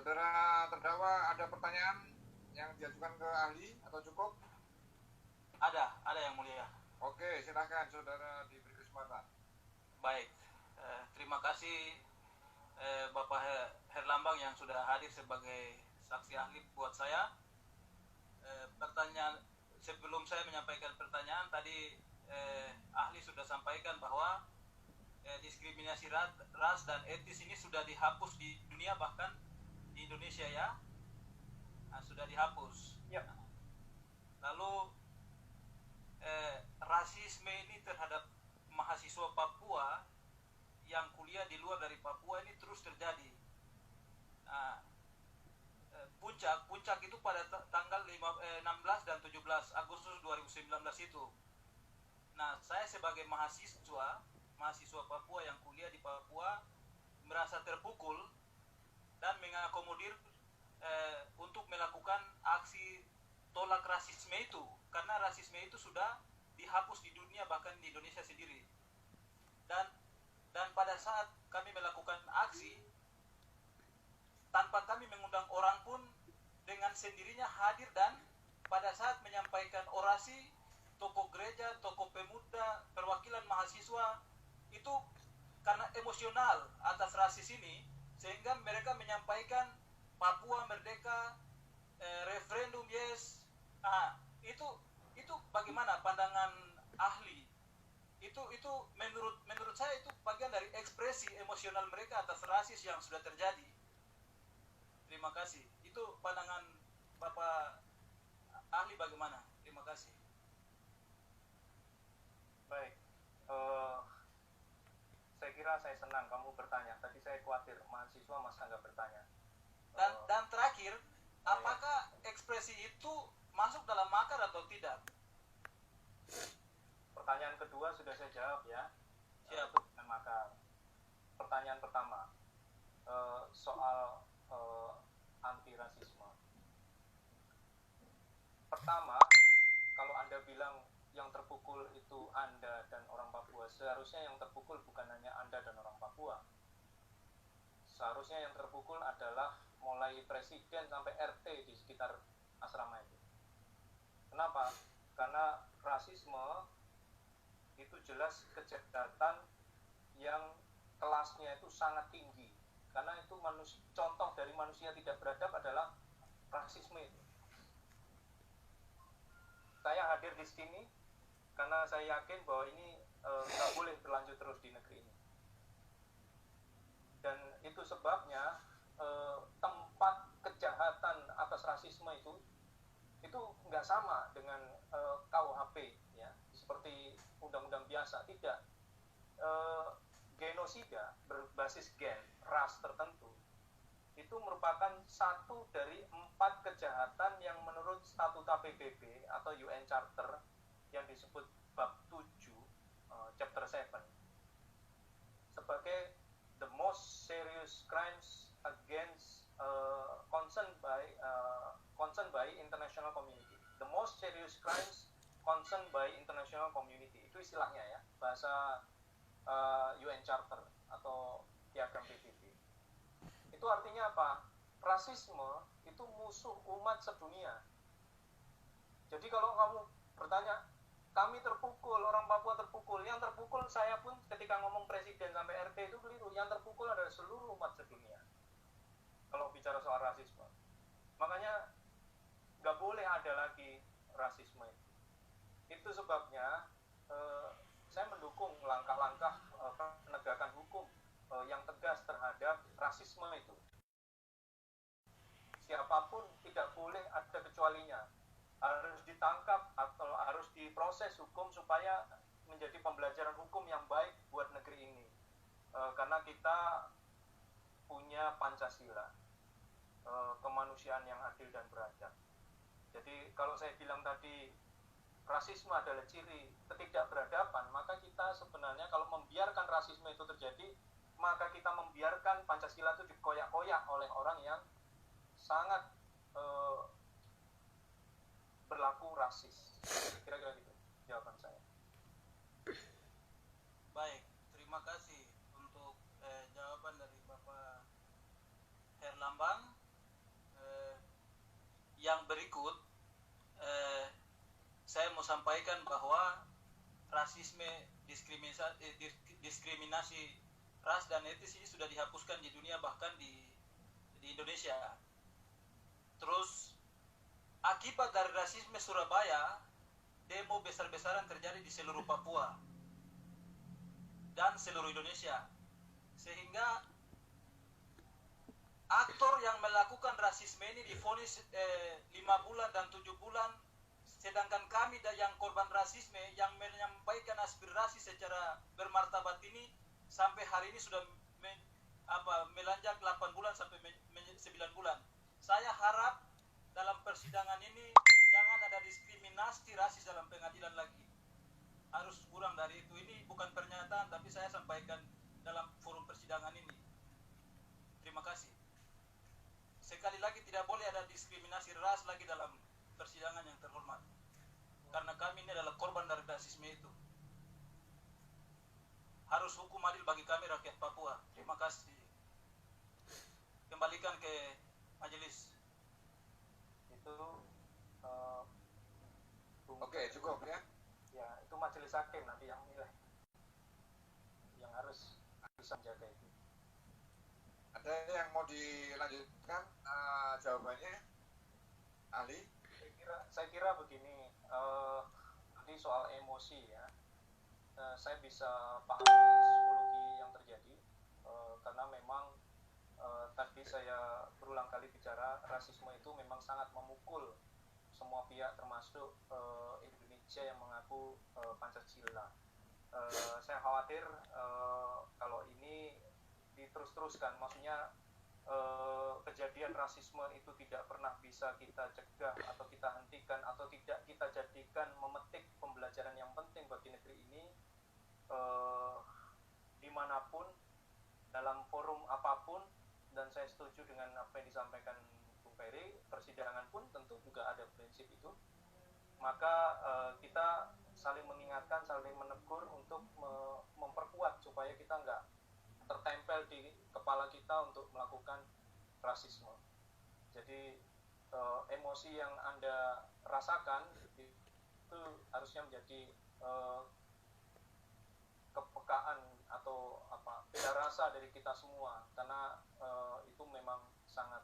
Saudara terdakwa, ada pertanyaan yang diajukan ke ahli atau cukup? Ada yang mulia. Oke, silakan saudara diberi kesempatan. Baik, terima kasih Bapak Herlambang yang sudah hadir sebagai saksi ahli buat saya. Pertanyaan sebelum saya menyampaikan pertanyaan tadi, ahli sudah sampaikan bahwa diskriminasi ras dan etis ini sudah dihapus di dunia, bahkan di Indonesia ya, sudah dihapus. Ya. Lalu rasisme ini terhadap mahasiswa Papua yang kuliah di luar dari Papua ini terus terjadi. Puncak itu pada tanggal 16 dan 17 Agustus 2019 itu. Nah, saya sebagai mahasiswa Papua yang kuliah di Papua merasa terpukul dan mengakomodir untuk melakukan aksi tolak rasisme itu, karena rasisme itu sudah dihapus di dunia, bahkan di Indonesia sendiri. Dan pada saat kami melakukan aksi, tanpa kami mengundang orang pun, dengan sendirinya hadir, dan pada saat menyampaikan orasi, tokoh gereja, tokoh pemuda, perwakilan mahasiswa itu karena emosional atas rasis ini, sehingga mereka menyampaikan Papua merdeka, referendum yes. Itu bagaimana pandangan ahli? Itu menurut saya itu bagian dari ekspresi emosional mereka atas rasis yang sudah terjadi. Terima kasih. Itu pandangan Bapak ahli bagaimana? Terima kasih. Baik, saya kira saya senang kamu bertanya. Tadi saya khawatir mahasiswa masa nggak bertanya. Dan terakhir, apakah ekspresi itu masuk dalam makar atau tidak? Pertanyaan kedua sudah saya jawab ya. Siap. Itu bukan makar. Pertanyaan pertama, soal anti rasisme. Pertama, kalau Anda bilang yang terpukul itu Anda dan orang Papua, seharusnya yang terpukul bukan hanya Anda dan orang Papua. Seharusnya yang terpukul adalah mulai presiden sampai RT di sekitar asrama itu. Kenapa? Karena rasisme itu jelas kejahatan yang kelasnya itu sangat tinggi. Karena itu contoh dari manusia tidak beradab adalah rasisme itu. Saya hadir di sini karena saya yakin bahwa ini nggak boleh berlanjut terus di negeri ini. Dan itu sebabnya tempat kejahatan atas rasisme itu nggak sama dengan KUHP ya, seperti undang-undang biasa, tidak. Genosida berbasis gen ras tertentu itu merupakan satu dari 4 kejahatan yang menurut statuta PBB atau UN Charter yang disebut bab 7 chapter 7 sebagai the most serious crimes against concerned by international community. The most serious crimes concerned by international community, itu istilahnya ya, bahasa UN Charter atau piagam PBB. Itu artinya apa? Rasisme itu musuh umat sedunia. Jadi kalau kamu bertanya, kami terpukul, orang Papua terpukul, yang terpukul saya pun ketika ngomong presiden sampai RT itu keliru. Yang terpukul adalah seluruh umat sedunia kalau bicara soal rasisme. Makanya nggak boleh ada lagi rasisme itu. Itu sebabnya saya mendukung langkah-langkah penegakan hukum yang tegas terhadap rasisme itu. Siapapun tidak boleh ada kecualinya, harus ditangkap atau harus diproses hukum supaya menjadi pembelajaran hukum yang baik buat negeri ini. Karena kita punya Pancasila, kemanusiaan yang adil dan beradab. Jadi kalau saya bilang tadi rasisme adalah ciri ketidakberadaban, maka kita sebenarnya kalau membiarkan rasisme itu terjadi, maka kita membiarkan Pancasila itu dikoyak-koyak oleh orang yang sangat berlaku rasis. Kira-kira gitu jawaban saya. Baik, terima kasih untuk jawaban dari Bapak Herlambang. berikut, saya mau sampaikan bahwa rasisme, diskriminasi ras dan etis ini sudah dihapuskan di dunia, bahkan di Indonesia. Terus akibat dari rasisme Surabaya, demo besar-besaran terjadi di seluruh Papua dan seluruh Indonesia, sehingga aktor yang melakukan rasisme ini divonis 5 bulan dan 7 bulan, sedangkan kami yang korban rasisme yang menyampaikan aspirasi secara bermartabat ini sampai hari ini sudah melanjak 8 bulan sampai 9 bulan. Saya harap dalam persidangan ini jangan ada diskriminasi rasis dalam pengadilan lagi. Harus kurang dari itu. Ini bukan pernyataan, tapi saya sampaikan dalam forum persidangan ini. Terima kasih. Sekali lagi, tidak boleh ada diskriminasi ras lagi dalam persidangan yang terhormat. Karena kami ini adalah korban dari rasisme itu. Harus hukum adil bagi kami rakyat Papua. Terima kasih. Kembalikan ke majelis. Itu Oke, cukup ya. ya, itu majelis hakim nanti yang nilai, yang harus bisa menjaga itu. Ada yang mau dilanjutkan jawabannya, ahli? Saya kira begini, tadi soal emosi ya, saya bisa pahami psikologi yang terjadi, karena memang tadi saya berulang kali bicara, rasisme itu memang sangat memukul semua pihak, termasuk Indonesia yang mengaku Pancasila. Saya khawatir kalau ini diterus-teruskan, maksudnya kejadian rasisme itu tidak pernah bisa kita cegah atau kita hentikan atau tidak kita jadikan memetik pembelajaran yang penting bagi negeri ini, dimanapun, dalam forum apapun. Dan saya setuju dengan apa yang disampaikan Bung Ferry, persidangan pun tentu juga ada prinsip itu. Maka kita saling mengingatkan, saling menegur untuk memperkuat supaya kita nggak tertempel di kepala kita untuk melakukan rasisme. Jadi emosi yang Anda rasakan itu harusnya menjadi kepekaan atau beda rasa dari kita semua, karena itu memang sangat